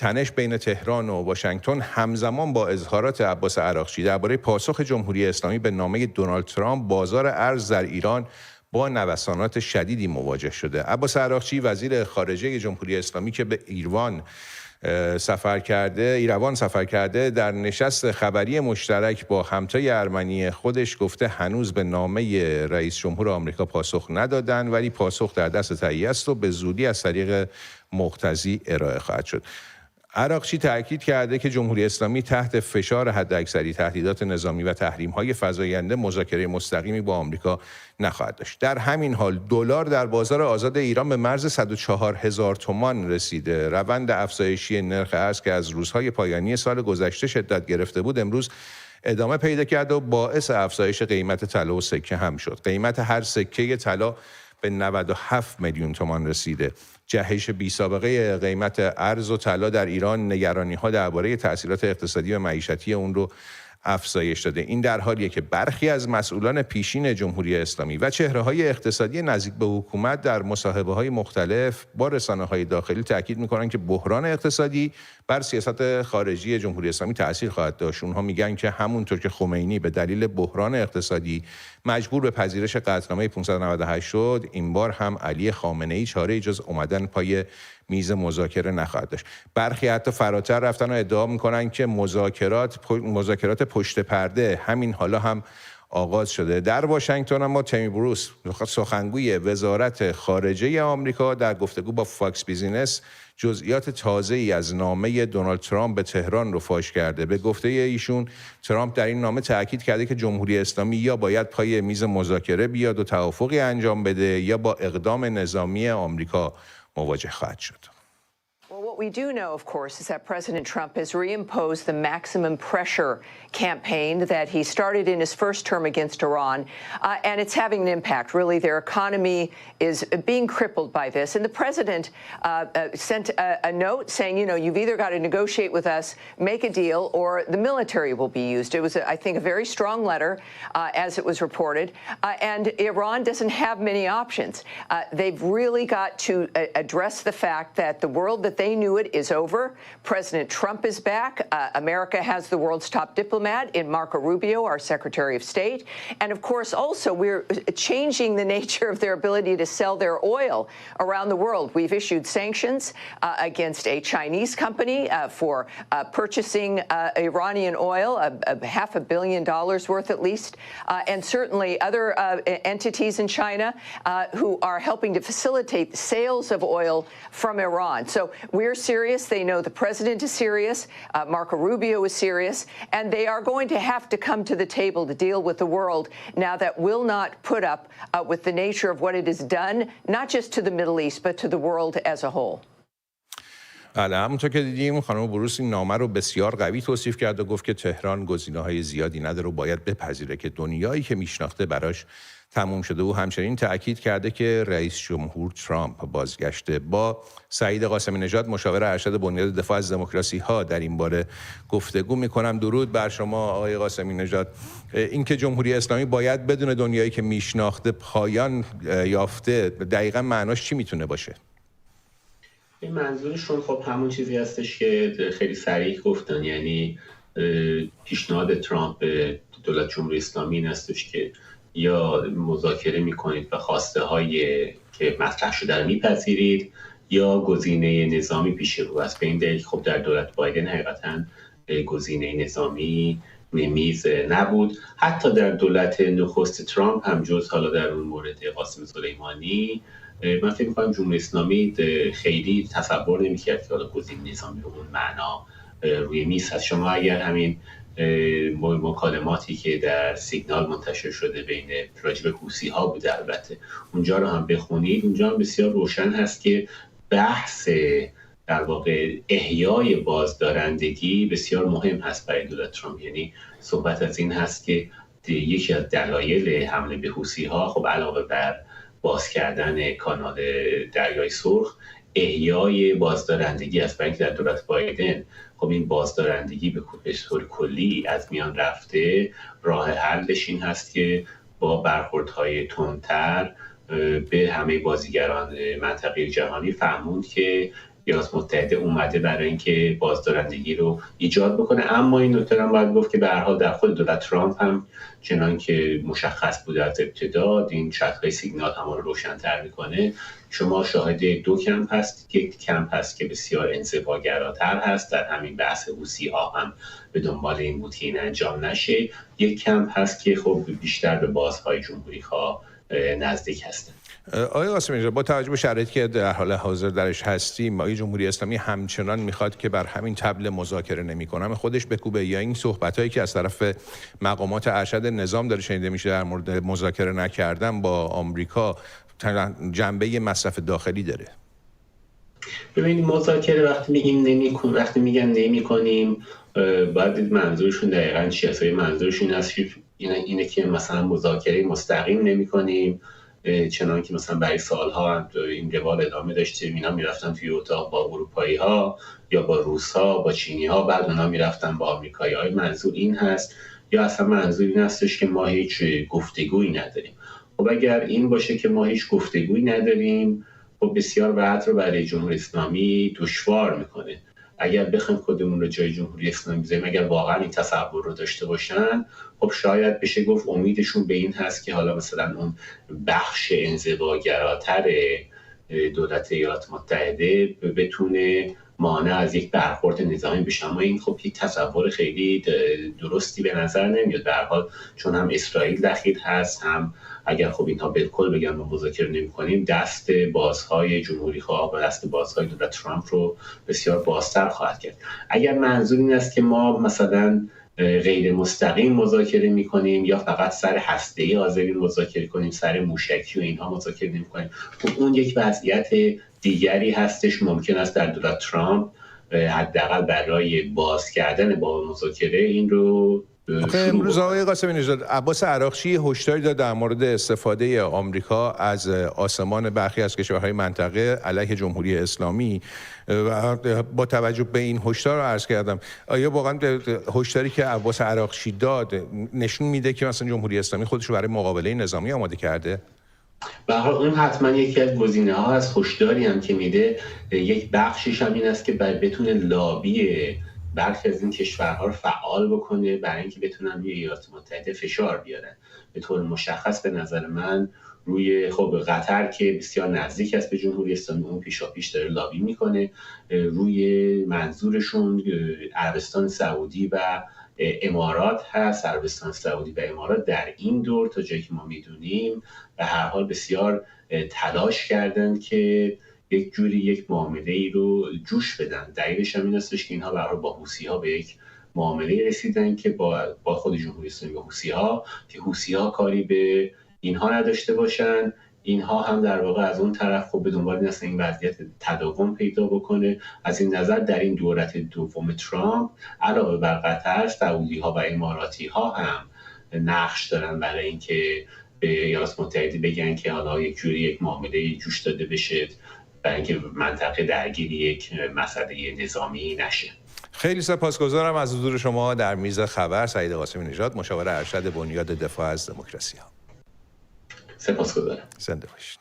تنش بین تهران و واشنگتن همزمان با اظهارات عباس عراقچی درباره پاسخ جمهوری اسلامی به نامه دونالد ترامپ، بازار ارز در ایران با نوسانات شدیدی مواجه شده. عباس عراقچی وزیر خارجه جمهوری اسلامی که به ایروان سفر کرده در نشست خبری مشترک با همتای ارمنی خودش گفته هنوز به نامه رئیس جمهور آمریکا پاسخ ندادن، ولی پاسخ در دست تهیه است و به زودی از طریق مقتضی ارائه خواهد شد. عراقچی تأکید کرده که جمهوری اسلامی تحت فشار حداکثری تهدیدات نظامی و تحریم‌های فزاینده مذاکره مستقیمی با آمریکا نخواهد داشت. در همین حال دلار در بازار آزاد ایران به مرز 104,000 تومان رسیده. روند افزایشی نرخ ارز که از روزهای پایانی سال گذشته شدت گرفته بود امروز ادامه پیدا کرد و باعث افزایش قیمت طلا و سکه هم شد. قیمت هر سکه طلا به 97 میلیون تومان رسیده. جهش بی‌سابقه قیمت ارز و طلا در ایران نگرانی‌ها درباره تأثیرات اقتصادی و معیشتی اون رو افزایش داده. این در حالیه که برخی از مسئولان پیشین جمهوری اسلامی و چهره‌های اقتصادی نزدیک به حکومت در مصاحبه‌های مختلف با رسانه‌های داخلی تاکید می‌کنند که بحران اقتصادی بر سیاست خارجی جمهوری اسلامی تأثیر خواهد داشت. اونها میگن که همونطور که خمینی به دلیل بحران اقتصادی مجبور به پذیرش قطعنامه 598 شد، این بار هم علی خامنه‌ای چاره‌ای جز اومدن پای میز مذاکره نخواهد داشت. برخی حتی فراتر رفتن و ادعا میکنن که مذاکرات پشت پرده همین حالا هم آغاز شده. در واشنگتن اما تمی بروس سخنگوی وزارت خارجه آمریکا در گفتگو با فاکس بیزینس جزئیات تازه‌ای از نامه دونالد ترامپ به تهران رو فاش کرده. به گفته ایشون ترامپ در این نامه تاکید کرده که جمهوری اسلامی یا باید پای میز مذاکره بیاد و توافقی انجام بده یا با اقدام نظامی آمریکا مواجه خواهد شد. Well, what we do know, of course, is that President Trump has reimposed the maximum pressure campaign that he started in his first term against Iran, and it's having an impact. Really, their economy is being crippled by this. And the president sent a note saying, you know, you've either got to negotiate with us, make a deal, or the military will be used. It was, I think, a very strong letter, as it was reported. And Iran doesn't have many options. They've really got to address the fact that the world that they knew it is over. President Trump is back. America has the world's top diplomat in Marco Rubio, our Secretary of State. And of course, also, we're changing the nature of their ability to sell their oil around the world. We've issued sanctions against a Chinese company for purchasing Iranian oil, $500 million worth at least, and certainly other entities in China who are helping to facilitate sales of oil from Iran. So we're serious. They know the president is serious. Marco Rubio is serious. And they are going to have to come to the table to deal with the world now that will not put up with the nature of what it has done, not just to the Middle East, but to the world as a whole. بله، همونطور که دیدیم خانم بروس این نامه رو بسیار قوی توصیف کرد و گفت که تهران گزینه‌های زیادی نداره و باید بپذیره که دنیایی که میشناخته براش تموم شده. و همچنین تأکید کرده که رئیس جمهور ترامپ بازگشته. با سعید قاسمی نژاد مشاور ارشد بنیاد دفاع از دموکراسی ها در این باره گفتگو میکنم. درود بر شما آقای قاسمی نژاد. اینکه جمهوری اسلامی باید بدون دنیایی که میشناخته پایان یافته دقیقاً معناش چی میتونه باشه؟ این منظورشون خب همون چیزی هستش که خیلی صریح گفتن، یعنی پیشنهاد ترامپ به دولت جمهوری اسلامی این هستش که یا مذاکره میکنید و خواسته های که مطرح شده رو میپذیرید یا گزینه نظامی پیش رو است. به این دلیل خب در دولت بایدن حقیقتاً گزینه نظامی روی میز نبود. حتی در دولت نخست ترامپ هم جز حالا در اون مورد قاسم سلیمانی من فکر می‌کنم جمهوری اسلامی خیلی تصور نمی‌کرد که حالا گزینه نظامی به اون معنا روی میز هست. شما اگر همین مکالماتی که در سیگنال منتشر شده بین راجب حوثی‌ها بوده البته اونجا رو هم بخونید، اونجا هم بسیار روشن هست که بحث در واقع احیای بازدارندگی بسیار مهم هست برای دولت ترامپ. یعنی صحبت از این هست که یکی از دلایل حمله به حوثی‌ها خب علاوه بر باز کردن کانال دریای سرخ احیای بازدارندگی است. برای اینکه در دولت بایدن خب این بازدارندگی به طور کلی از میان رفته، راه حلش این هست که با برخوردهای تندتر به همه بازیگران منطقه جهانی فهموند که ایالات متحده اومده برای اینکه بازدارندگی رو ایجاد بکنه. اما این نکته هم باید گفت که به هر حال در خود دولت ترامپ هم چنان که مشخص بود از ابتدا، این چترهای سیگنال هم رو روشن‌تر میکنه. شما شاهد دو کمپ هست. یک کمپ هست که بسیار انزواگراتر هست، در همین بحث حوثی‌ها هم به دنبال این بود که این انجام نشه. یک کمپ هست که خب بیشتر به بازهای جمهوری‌خواه نزدیک هستن. آقای قاسمی نژاد، با توجه به شرایطی که در حال حاضر درش هستیم، آقای جمهوری اسلامی همچنان میخواد که بر همین طبل مذاکره نمی‌کنم خودش بکوبه، یا این صحبتایی که از طرف مقامات ارشد نظام داره شنیده میشه در مورد مذاکره نکردن با آمریکا جنبه مصرف داخلی داره؟ ببینید، مذاکره وقتی میگن نمی‌کنیم، باید دید منظورشون دقیقاً چیه. منظورشون هست اینه که مثلا مذاکره مستقیم نمی‌کنیم، چنان که مثلا برای سالها این روال ادامه داشته. اینا میرفتن توی اتاق با اروپایی‌ها یا با روس‌ها، با چینی‌ها، بعد اونا میرفتن با آمریکایی‌ها. منظور این هست؟ یا اصلا منظور این هستش که ما هیچ گفتگویی نداریم؟ خب اگر این باشه که ما هیچ گفتگویی نداریم، خب بسیار وقت رو برای جمهوری اسلامی دشوار میکنه. اگر بخوایم خودمون رو جای جمهوری اسلامی بذاریم، اگر واقعا این تصور رو داشته باشن، خب شاید بشه گفت امیدشون به این هست که حالا مثلا اون بخش انزواگراتر دولت ایالات متحده بتونه مانع از یک برخورد نظامی بشه. اما این خب یک تصور خیلی درستی به نظر نمیاد. به هر حال چون هم اسرائیل دخیل هست، هم اگر خب اینها بالکل بگن ما مذاکره نمی‌کنیم، دست بازهای جمهوری‌خواه و دست بازهای دولت ترامپ رو بسیار بازتر خواهد کرد. اگر منظور این است که ما مثلا غیر مستقیم مذاکره می‌کنیم یا فقط سر هسته‌ای حاضرین مذاکره کنیم، سر موشکی و اینها مذاکره نمی‌کنیم، خب اون یک وضعیت دیگری هستش. ممکن است در دولت ترامپ حداقل برای باز کردن با مذاکره این رو امروز آقای قاسمی نژاد، عباس عراقچی هشداری داد در مورد استفاده آمریکا از آسمان برخی از کشورهای منطقه علیه جمهوری اسلامی و با توجه به این هشدار رو عرض کردم، آیا واقعا هشداری که عباس عراقچی داد نشون میده که مثلا جمهوری اسلامی خودش رو برای مقابله نظامی آماده کرده؟ به هر حال این حتما یکی از گزینه‌ها هست. هشداری هم که میده یک بخشش هم این است که بتونه لابی برخی از این کشورها رو فعال بکنه برای اینکه بتونن روی ایالات متحده فشار بیارن. به طور مشخص به نظر من روی خب قطر که بسیار نزدیک است به جمهوری اسلامی، اون پیشاپیش داره لابی میکنه. روی منظورشون عربستان سعودی و امارات هست. عربستان سعودی و امارات در این دور تا جایی که ما میدونیم به هر حال بسیار تلاش کردن که یک جوری یک معامله ای رو جوش بدن. دلیلش هم این هستش که اینها برای با حوثی‌ها به یک معامله رسیدن که با خود جمهوری اسلامی و حوثی‌ها، که حوثی‌ها کاری به اینها نداشته باشن، اینها هم در واقع از اون طرف خب به دنبال این وضعیت تداوم پیدا بکنه. از این نظر در این دولت دوم ترامپ علاوه بر قطر، سعودی‌ها و اماراتی‌ها هم نقش دارن برای اینکه به ایالات متحده بگن که حالا یک جوری یک معامله جوش داده بشه برای اینکه منطقه درگیر یک مسئله نظامی نشه. خیلی سپاسگزارم از حضور شما در میز خبر. سعید قاسمی نژاد، مشاور ارشد بنیاد دفاع از دموکراسی ها. سپاسگزارم. زنده باشید.